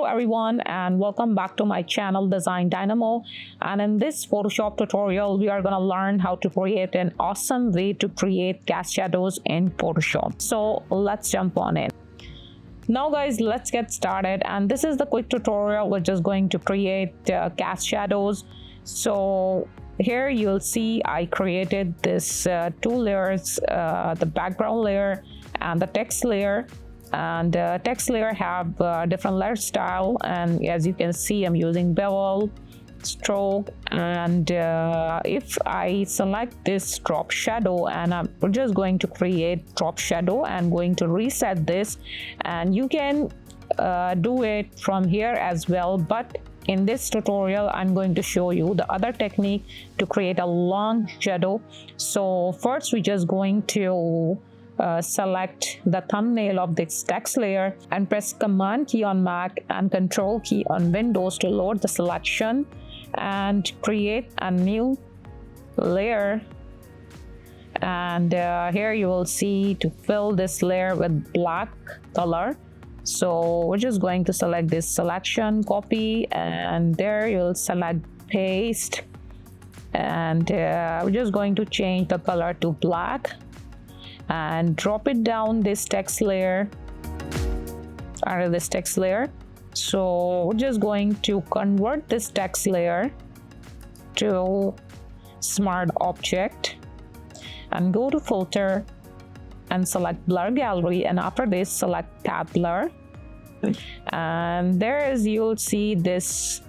Hello everyone and welcome back to my channel Design Dynamo, and in this Photoshop tutorial we are going to learn how to create an awesome way to create cast shadows in Photoshop. So let's jump on in. Now guys, let's get started, and this is the quick tutorial which is going to create cast shadows. So here you'll see I created this two layers, the background layer and the text layer. And text layer have different layer style, and as you can see I'm using bevel, stroke, and if I select this drop shadow, and I'm just going to create drop shadow and going to reset this, and you can do it from here as well, but in this tutorial I'm going to show you the other technique to create a long shadow. So first we're just going to select the thumbnail of this text layer and press Command key on Mac and Control key on Windows to load the selection and create a new layer. And here you will see to fill this layer with black color. So we're just going to select this selection, copy, and there you'll select paste, and we're just going to change the color to black and drop it down this text layer, under this text layer. So we're just going to convert this text layer to smart object and go to filter and select blur gallery, and after this select path blur, and there is you'll see this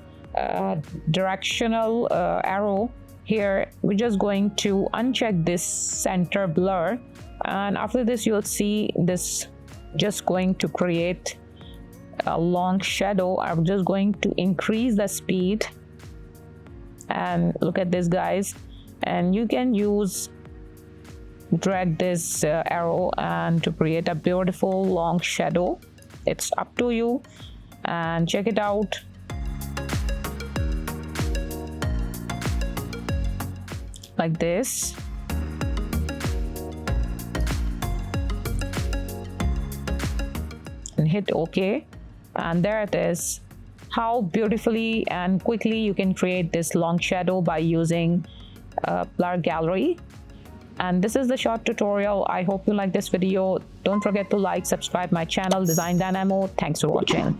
directional arrow. Here we're just going to uncheck this center blur, and after this you'll see this just going to create a long shadow. I'm just going to increase the speed, and look at this guys, and you can use drag this arrow and to create a beautiful long shadow. It's up to you, and check it out. Like this. And hit OK, and there it is. How beautifully and quickly you can create this long shadow by using blur gallery. And this is the short tutorial. I hope you like this video. Don't forget to like, subscribe my channel Design Dynamo. Thanks for watching.